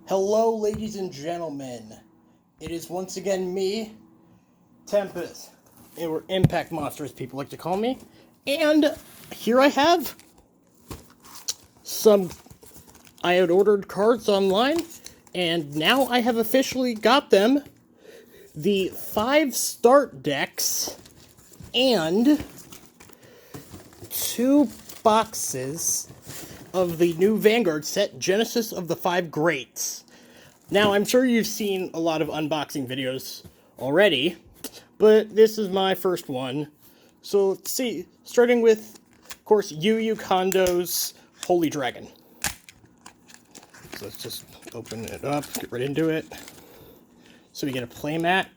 Hello, ladies and gentlemen. It is once again me, Tempest, or Impact Monster, as people like to call me. And here I have some. I had ordered cards online, and now I have officially got them. The 5 start decks and 2 boxes of the new Vanguard set, Genesis of the 5 Greats. Now, I'm sure you've seen a lot of unboxing videos already, but this is my first one. So, let's see. Starting with, of course, Yu Yu Kondo's Holy Dragon. So let's just open it up, get right into it. So we get a playmat,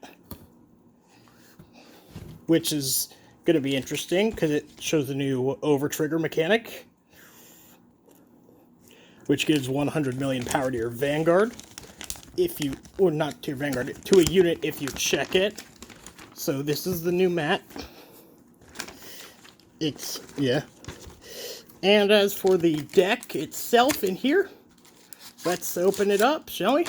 which is going to be interesting because it shows the new overtrigger mechanic, which gives 100 million power to your Vanguard, or not to your Vanguard, to a unit if you check it. So this is the new mat. Yeah. And as for the deck itself in here, let's open it up, shall we?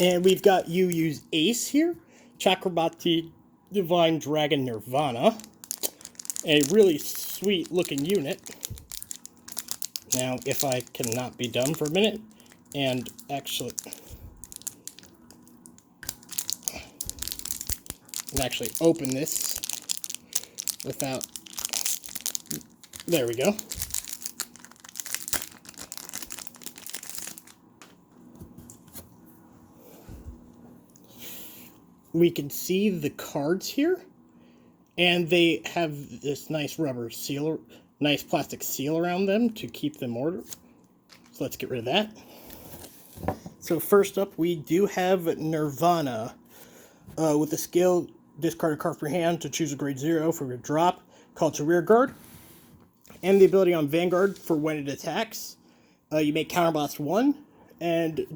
And we've got Yu Yu's Ace here, Chakrabarti Divine Dragon Nirvana, a really sweet looking unit. Now, if I cannot be dumb for a minute, and actually open this without, there we go. We can see the cards here, and they have this nice rubber seal, nice plastic seal around them to keep them ordered. So let's get rid of that. So first up, we do have Nirvana. With the skill, discard a card from your hand to choose a grade 0 for your drop, call it to rear guard. And the ability on Vanguard for when it attacks. You make counterblast 1, and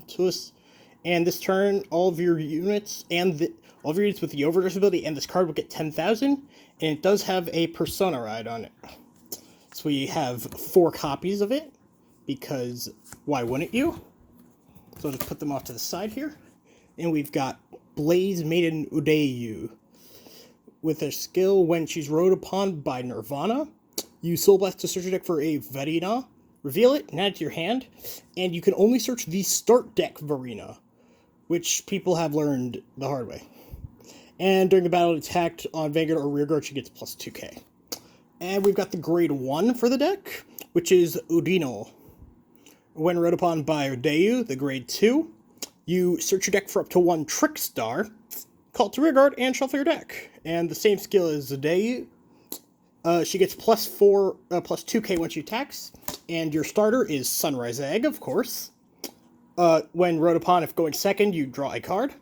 this turn, all of your units with the overdress ability and this card will get 10,000, and it does have a persona ride on it. So we have 4 copies of it, because why wouldn't you? So I'll just put them off to the side here. And we've got Blaze Maiden Udayu. With her skill, when she's rode upon by Nirvana, you Soul Blast to search your deck for a Varina, reveal it, and add it to your hand, and you can only search the start deck Varina, which people have learned the hard way. And during the battle attacked on Vanguard or Rearguard, she gets plus 2k. And we've got the grade 1 for the deck, which is Udino. When rode upon by Udayu, the grade 2, you search your deck for up to 1 Trick Star, call it to Rearguard, and shuffle your deck. And the same skill as Udayu. She gets plus 2k when she attacks. And your starter is Sunrise Egg, of course. When rode upon, if going second, you draw a card.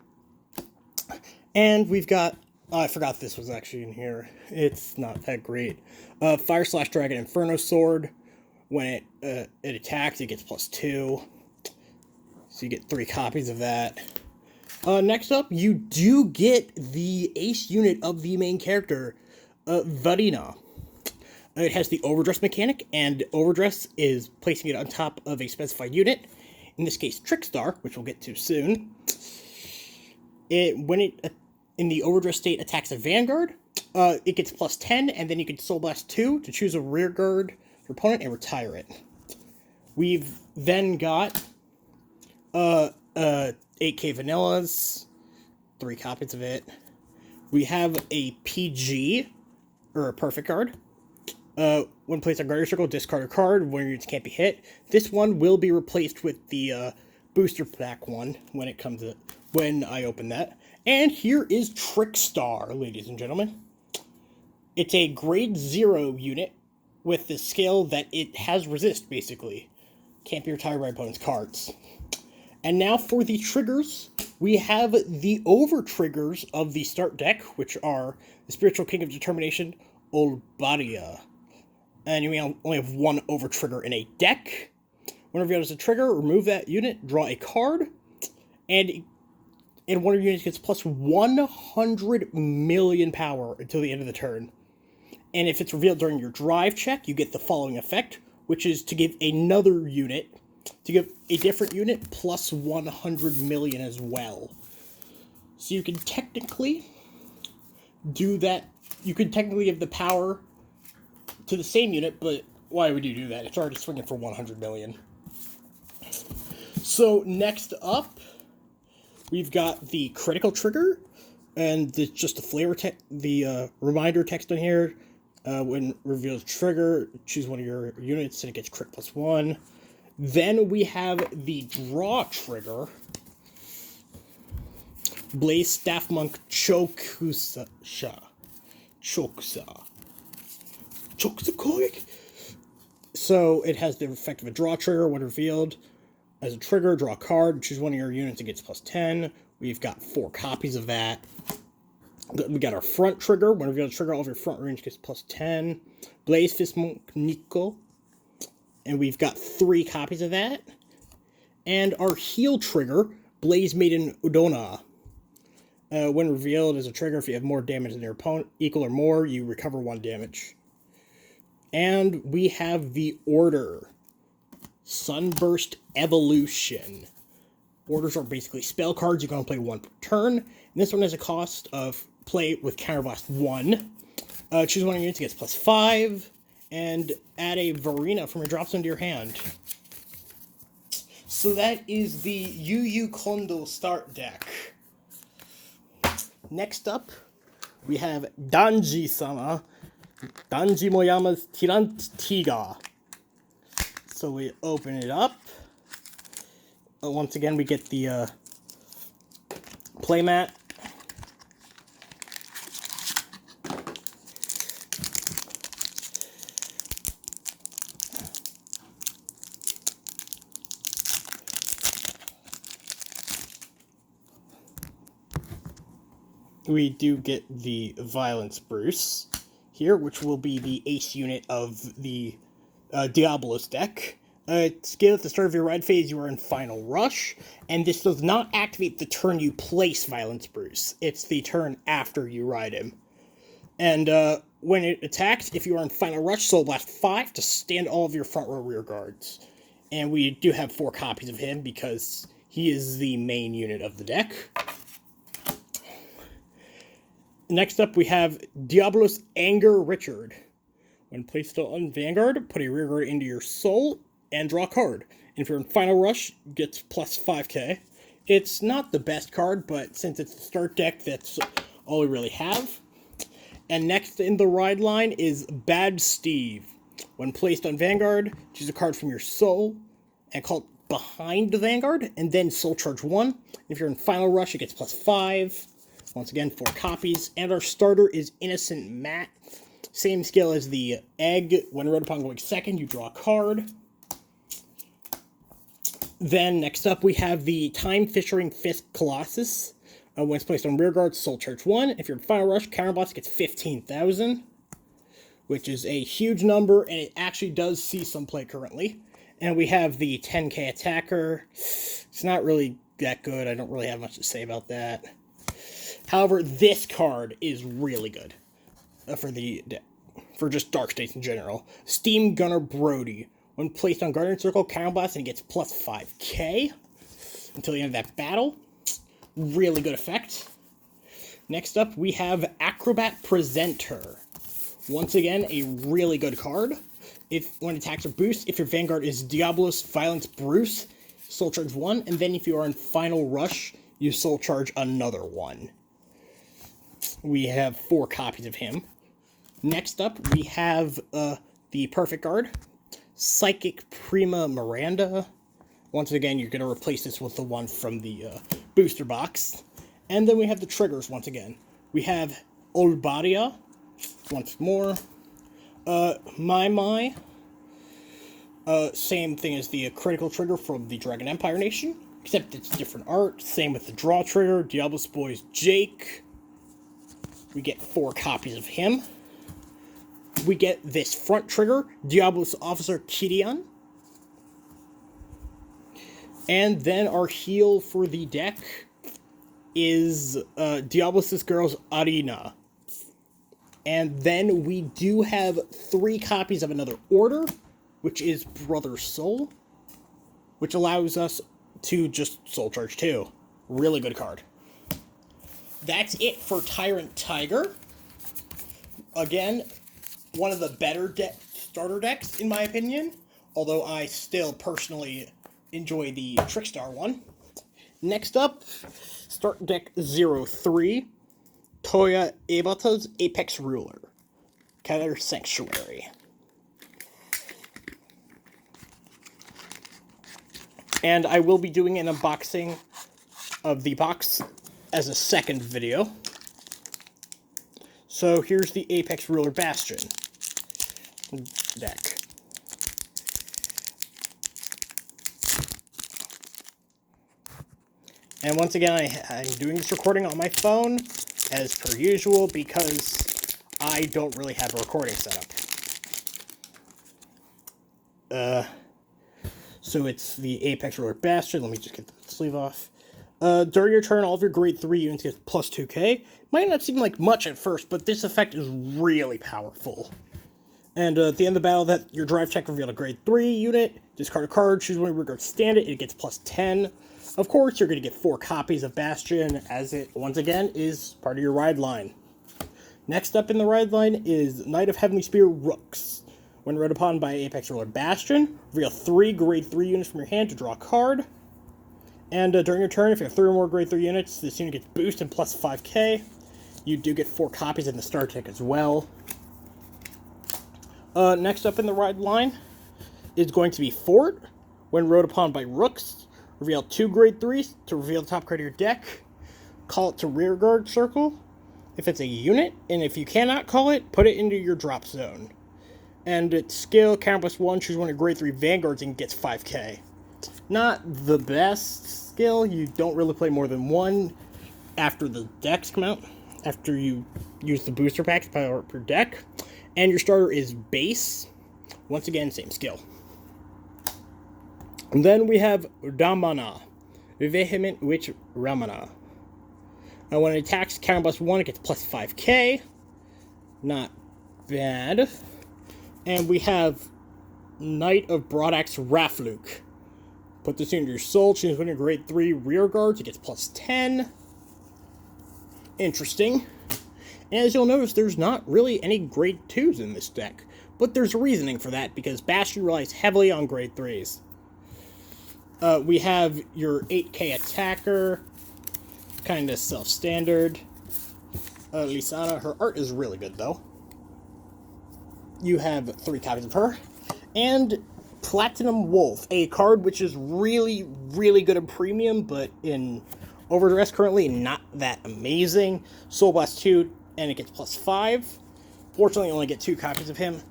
And we've got, I forgot this was actually in here. It's not that great. Fire Slash Dragon Inferno Sword. When it attacks, it gets plus 2. So you get 3 copies of that. Next up, you do get the ace unit of the main character, Varina. It has the overdress mechanic, and overdress is placing it on top of a specified unit. In this case, Trickstar, which we'll get to soon. When it in the overdress state attacks a Vanguard, it gets plus 10, and then you can Soul Blast 2 to choose a rear guard your opponent and retire it. We've then got 8k Vanillas, 3 copies of it. We have a PG, or a Perfect Guard. When placed on Guardian Circle, discard a card when your units can't be hit. This one will be replaced with the booster pack one when I open that. And here is Trickstar, ladies and gentlemen. It's a grade 0 unit with the skill that it has resist, basically. Can't be retired by opponent's cards. And now for the triggers, we have the over triggers of the start deck, which are the Spiritual King of Determination, Olbadia. And you only have 1 over trigger in a deck. Whenever you use a trigger, remove that unit, draw a card, and one of your units gets plus 100 million power until the end of the turn. And if it's revealed during your drive check, you get the following effect. which is to give another unit, to give a different unit plus 100 million as well. So you can technically do that. You could technically give the power to the same unit, but why would you do that? It's already swinging for 100 million. So next up, we've got the critical trigger, and it's just the flavor reminder text on here. When reveals trigger, choose one of your units and it gets crit +1. Then we have the draw trigger. Blaze Staff Monk Chokusa. So it has the effect of a draw trigger when revealed. As a trigger, draw a card, choose one of your units, it gets +10. We've got 4 copies of that. We got our front trigger. When revealed, trigger, all of your front range gets +10. Blaze Fist Monk Nico. And we've got 3 copies of that. And our heal trigger, Blaze Maiden Udona. When revealed as a trigger, if you have more damage than your opponent, equal or more, you recover 1 damage. And we have the order. Sunburst Evolution. Orders are basically spell cards. You can only play 1 per turn. And this one has a cost of play with Counterblast 1. Choose one of your units, it gets +5. And add a Varina from your drop zone to your hand. So that is the Yu Kondo start deck. Next up, we have Danji-sama. Danji Moyama's Tirantiga. So we open it up. Once again, we get the playmat. We do get the Violence Bruce here, which will be the ace unit of the Diablos deck. Skill at the start of your ride phase, you are in Final Rush, and this does not activate the turn you place Violence Bruce. It's the turn after you ride him. And when it attacks, if you are in Final Rush, Soul Blast 5 to stand all of your front row rear guards. And we do have 4 copies of him because he is the main unit of the deck. Next up, we have Diablos Anger Richard. When placed on Vanguard, put a rear guard into your soul and draw a card. And if you're in Final Rush, gets +5k. It's not the best card, but since it's the start deck, that's all we really have. And next in the ride line is Bad Steve. When placed on Vanguard, choose a card from your soul and call it behind the Vanguard, and then Soul Charge 1. If you're in Final Rush, it gets +5. Once again, 4 copies. And our starter is Innocent Matt. Same skill as the egg. When read upon going second, you draw a card. Then, next up, we have the Time Fishing Fist Colossus. When it's placed on rearguard, Soul Charge 1. If you're in Final Rush, Counterblast gets 15,000. Which is a huge number, and it actually does see some play currently. And we have the 10k Attacker. It's not really that good. I don't really have much to say about that. However, this card is really good for just Dark States in general. Steam Gunner Brody. When placed on Guardian Circle, Counterblast, and he gets +5k until the end of that battle. Really good effect. Next up, we have Acrobat Presenter. Once again, a really good card. When attacks are boost, if your Vanguard is Diablos Violence Bruce, Soul Charge 1, and then if you are in Final Rush, you Soul Charge another 1. We have 4 copies of him. Next up, we have the Perfect Guard, Psychic Prima Miranda. Once again, you're going to replace this with the one from the booster box. And then we have the triggers once again. We have Olbaria, once more. My. Same thing as the critical trigger from the Dragon Empire Nation, except it's different art. Same with the draw trigger, Diablos Boys Jake. We get 4 copies of him. We get this front trigger, Diablos Officer Kidian. And then our heal for the deck is Diablos' Girls Arena. And then we do have 3 copies of another order. which is Brother Soul, which allows us to just Soul Charge 2. Really good card. That's it for Tyrant Tiger. Again, one of the better starter decks, in my opinion, although I still personally enjoy the Trickstar one. Next up, start deck 03, Toya Ebata's Apex Ruler, Color Sanctuary. And I will be doing an unboxing of the box as a second video. So here's the Apex Ruler Bastion deck. And once again, I'm doing this recording on my phone, as per usual, because I don't really have a recording setup. So it's the Apex Ruler Bastion. Let me just get the sleeve off. During your turn, all of your grade 3 units get plus 2k. Might not seem like much at first, but this effect is really powerful. And at the end of the battle, that your drive check revealed a grade 3 unit. Discard a card, choose one of your guards, stand it gets plus 10. Of course, you're going to get 4 copies of Bastion, as it, once again, is part of your ride line. Next up in the ride line is Knight of Heavenly Spear Rooks. When read upon by Apex Ruler Bastion, reveal 3 grade 3 units from your hand to draw a card. And during your turn, if you have 3 or more grade 3 units, this unit gets boosted and plus 5k. You do get 4 copies in the starter deck as well. Next up in the ride line is going to be Fort. When rode upon by Rooks, reveal 2 grade 3s to reveal the top card of your deck. Call it to rearguard circle if it's a unit, and if you cannot call it, put it into your drop zone. And its skill, counter +1, choose one of your grade 3 Vanguards and gets 5k. Not the best skill. You don't really play more than one after the decks come out, after you use the booster packs to power up your deck. And your starter is base. Once again, same skill. And then we have Ramana, Vehement Witch Ramana. And when it attacks, counter +1, it gets plus 5k. Not bad. And we have Knight of Broadaxe Rafluk. Put this into your soul, choose one of your grade 3 rear guards, it gets plus 10. Interesting. And as you'll notice, there's not really any grade 2s in this deck. But there's reasoning for that, because Bastion relies heavily on grade 3s. We have your 8k attacker, kind of self-standard. Lisana, her art is really good, though. You have 3 copies of her. And Platinum Wolf, a card which is really, really good in Premium, but in overdress currently not that amazing. Soul Blast 2, and it gets plus 5. Fortunately, you only get 2 copies of him.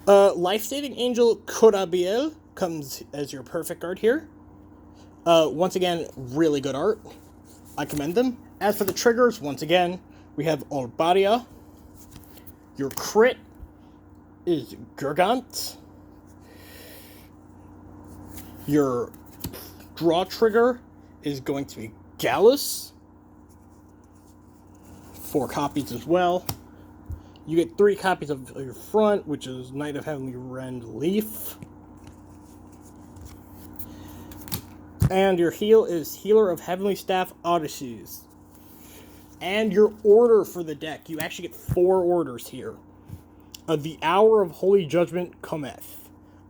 Life-Saving Angel Corabiel comes as your perfect card here. Once again, really good art. I commend them. As for the triggers, once again, we have Olbaria. Your crit is Gurgant. Your draw trigger is going to be Gallus. 4 copies as well. You get 3 copies of your front, which is Knight of Heavenly Rend Leaf. And your heal is Healer of Heavenly Staff Odysseys. And your order for the deck, you actually get 4 orders here. The Hour of Holy Judgment Cometh.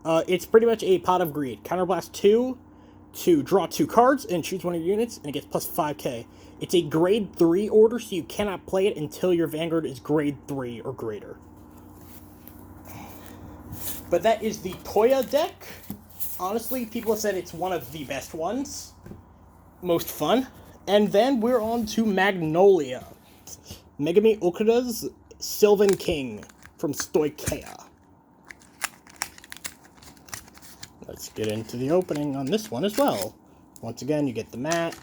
It's pretty much a Pot of Greed. Counterblast 2 to draw 2 cards and choose one of your units, and it gets plus 5k. It's a grade 3 order, so you cannot play it until your Vanguard is grade 3 or greater. But that is the Toya deck. Honestly, people have said it's one of the best ones. Most fun. And then we're on to Magnolia. Megami Okuda's Sylvan King from Stoicheia. Let's get into the opening on this one as well. Once again, you get the mat.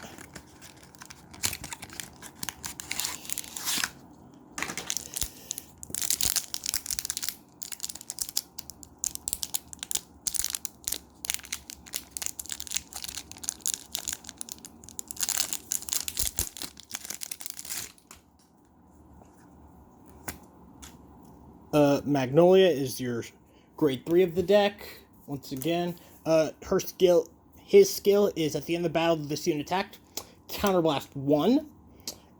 Magnolia is your grade 3 of the deck. Once again, his skill is at the end of the battle this unit attacked, counterblast 1,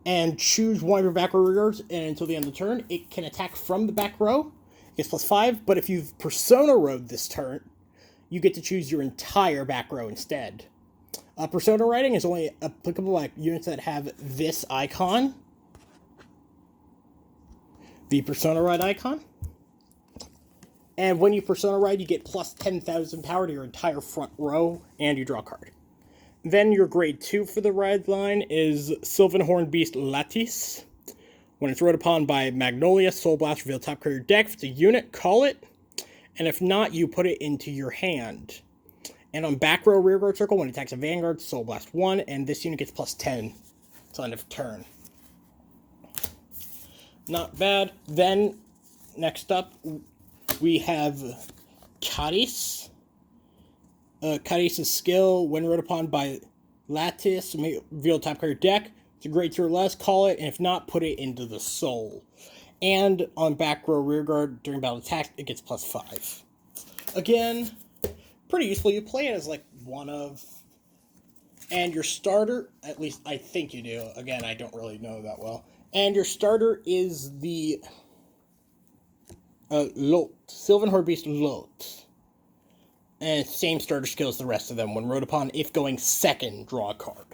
and choose one of your back row rearguards, and until the end of the turn, it can attack from the back row. It gets +5, but if you've Persona Rowed this turn, you get to choose your entire back row instead. Persona Riding is only applicable at units that have this icon. The Persona Ride icon. And when you Persona Ride, you get plus 10,000 power to your entire front row, and you draw a card. Then your grade 2 for the ride line is Sylvan Beast Lattice. When it's rode upon by Magnolia, Soul Blast, reveal top card of your deck. If it's a unit, call it. And if not, you put it into your hand. And on back row rearguard circle, when it attacks a Vanguard, Soul Blast 1, and this unit gets plus 10 till end of turn. Not bad. Then, next up, we have Cadiz. Cadiz's skill, when rode upon by Lattice, reveal top card of your deck. It's a grade 2 or less, call it, and if not, put it into the soul. And on back row rearguard, during battle attack, it gets plus 5. Again, pretty useful. You play it as like one of, and your starter, at least I think you do. Again, I don't really know that well. And your starter is the Lot, Sylvan Beast Lot. And same starter skill as the rest of them. When rode upon, if going second, draw a card.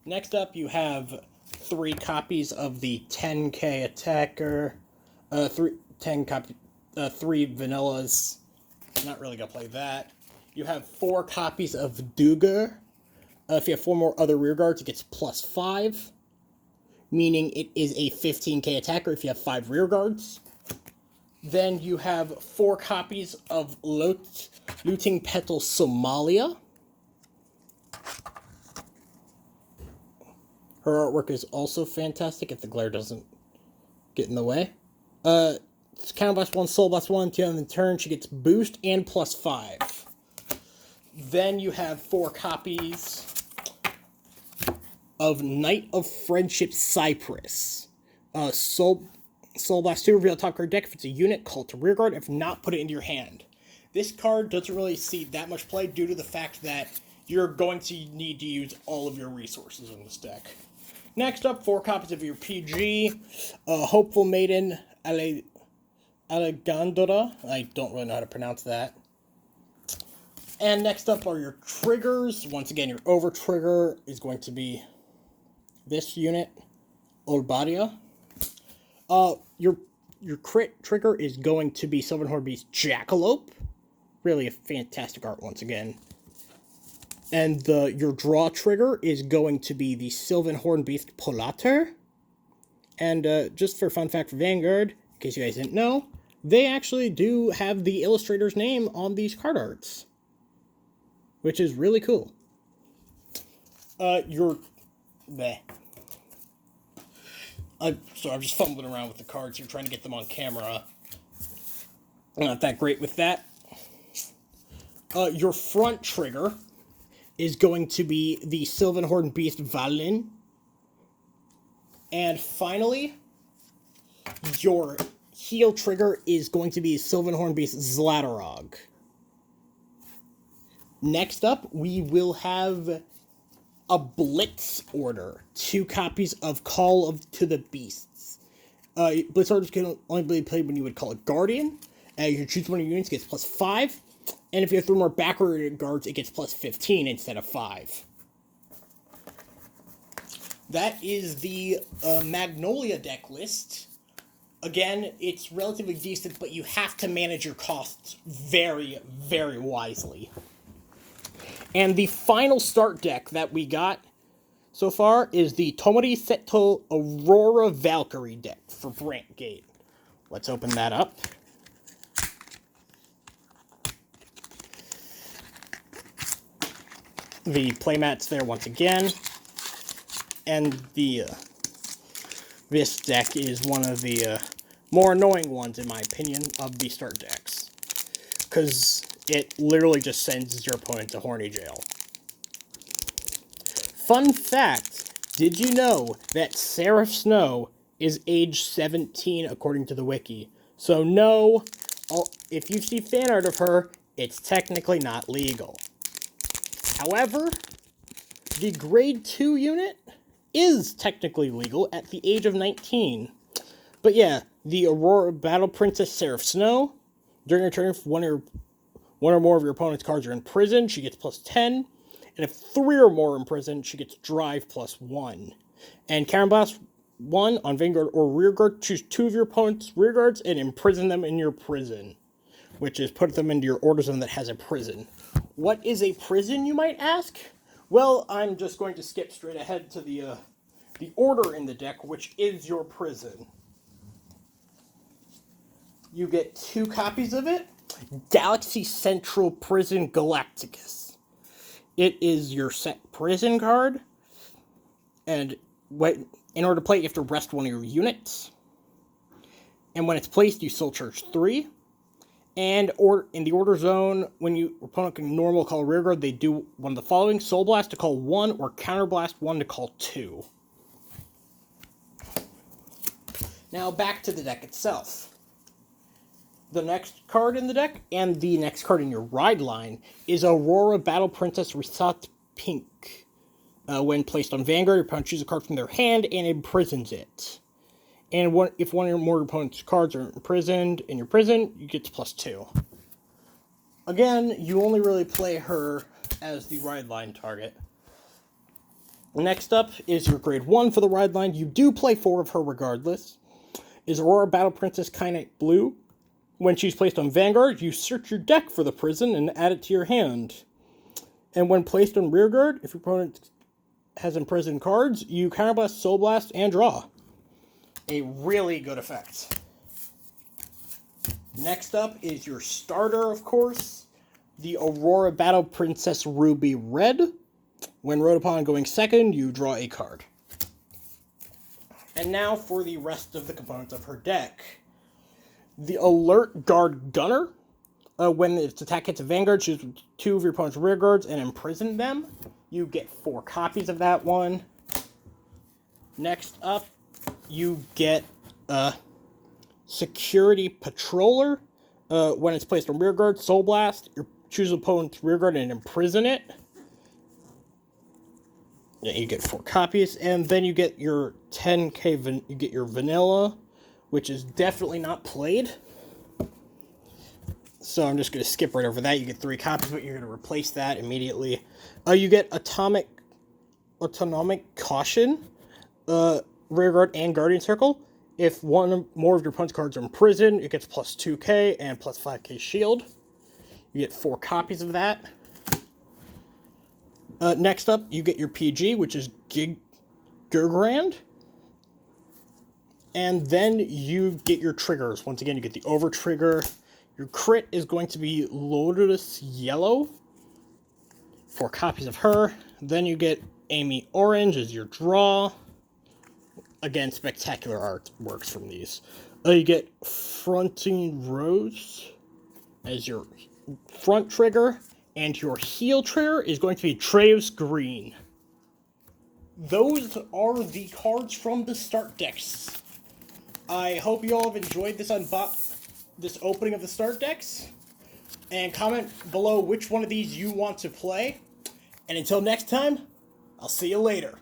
Next up, you have 3 copies of the 10k attacker. 3 vanillas. Not really gonna play that. You have 4 copies of Duger. If you have 4 more other rearguards, it gets plus 5. Meaning it is a 15k attacker if you have 5 rearguards. Then you have 4 copies of Looting Petal Somalia. Her artwork is also fantastic if the glare doesn't get in the way. It's counterblast 1, soul blast 1, until the end of the turn, she gets boost and plus 5. Then you have 4 copies of Knight of Friendship Cypress. Soul Blast 2, reveal top card deck. If it's a unit, call it to rearguard. If not, put it into your hand. This card doesn't really see that much play due to the fact that you're going to need to use all of your resources in this deck. Next up, 4 copies of your PG. Hopeful Maiden Allegandra. I don't really know how to pronounce that. And next up are your triggers. Once again, your over trigger is going to be this unit, Olbadia. Your crit trigger is going to be Sylvan Beast Jackalope. Really a fantastic art once again. And your draw trigger is going to be the Sylvan Beast Polater. And just for fun fact for Vanguard, in case you guys didn't know, they actually do have the illustrator's name on these card arts, which is really cool. So I'm just fumbling around with the cards here, trying to get them on camera. I'm not that great with that. Your front trigger is going to be the Sylvan Beast Valin. And finally, your heel trigger is going to be Sylvan Beast Zlatarog. Next up, we will have a Blitz order. 2 copies of Call to the Beasts. Blitz orders can only be played when you would call it Guardian. You choose one of your units, it gets plus 5. And if you have 3 more backward guards, it gets plus 15 instead of 5. That is the Magnolia deck list. Again, it's relatively decent, but you have to manage your costs very, very wisely. And the final start deck that we got so far is the Tomori Seto Aurora Valkyrie deck for Brantgate. Let's open that up. The playmat's there once again. And this deck is one of the more annoying ones, in my opinion, of the start decks. Because it literally just sends your opponent to horny jail. Fun fact, did you know that Seraph Snow is age 17 according to the wiki? So no, if you see fan art of her, it's technically not legal. However, the grade 2 unit is technically legal at the age of 19. But yeah, the Aurora Battle Princess Seraph Snow, during her turn, if one or more of your opponent's cards are in prison, she gets +10. And if 3 or more are in prison, she gets Drive +1. And Counterblast 1 on Vanguard or Rearguard, choose 2 of your opponent's rearguards and imprison them in your prison, which is put them into your order zone that has a prison. What is a prison, you might ask? Well, I'm just going to skip straight ahead to the order in the deck, which is your prison. You get 2 copies of it. Galaxy Central Prison Galacticus. It is your set prison card, and in order to play it, you have to rest one of your units. And when it's placed, you soul charge 3. And in the order zone, when your opponent can normal call rearguard, they do one of the following: Soul Blast to call 1 or Counterblast 1 to call 2. Now back to the deck itself. The next card in the deck, and the next card in your ride line, is Aurora Battle Princess Risat Pink. When placed on Vanguard, your opponent chooses a card from their hand and imprisons it. And if one or more opponent's cards are imprisoned in your prison, you get to +2. Again, you only really play her as the ride line target. Next up is your grade 1 for the ride line. You do play 4 of her regardless. Is Aurora Battle Princess Kynite Blue. When she's placed on Vanguard, you search your deck for the prison and add it to your hand. And when placed on Rearguard, if your opponent has imprisoned cards, you Counterblast, Soul Blast, and draw. A really good effect. Next up is your starter, of course, the Aurora Battle Princess Ruby Red. When wrote upon going second, you draw a card. And now for the rest of the components of her deck. The Alert Guard Gunner. When its attack hits a Vanguard, choose 2 of your opponent's rear guards and imprison them. You get 4 copies of that one. Next up, you get Security Patroller. When it's placed on rearguard, Soul Blast. You choose opponent's rearguard and imprison it. Yeah, you get 4 copies, and then you get your 10k. You get your Vanilla, which is definitely not played. So I'm just going to skip right over that. You get 3 copies, but you're going to replace that immediately. You get Autonomic Caution. Rearguard and Guardian Circle. If one or more of your opponent's cards are in prison, it gets +2k and +5k shield. You get 4 copies of that. Next up, you get your PG, which is Gergrand. And then you get your triggers. Once again, you get the Over Trigger. Your crit is going to be Lotus Yellow. 4 copies of her. Then you get Amy Orange as your draw. Again, spectacular artworks from these. You get Fronting Rose as your front trigger, and your heel trigger is going to be Traves Green. Those are the cards from the start decks. I hope you all have enjoyed this opening of the start decks, and comment below which one of these you want to play. And until next time, I'll see you later.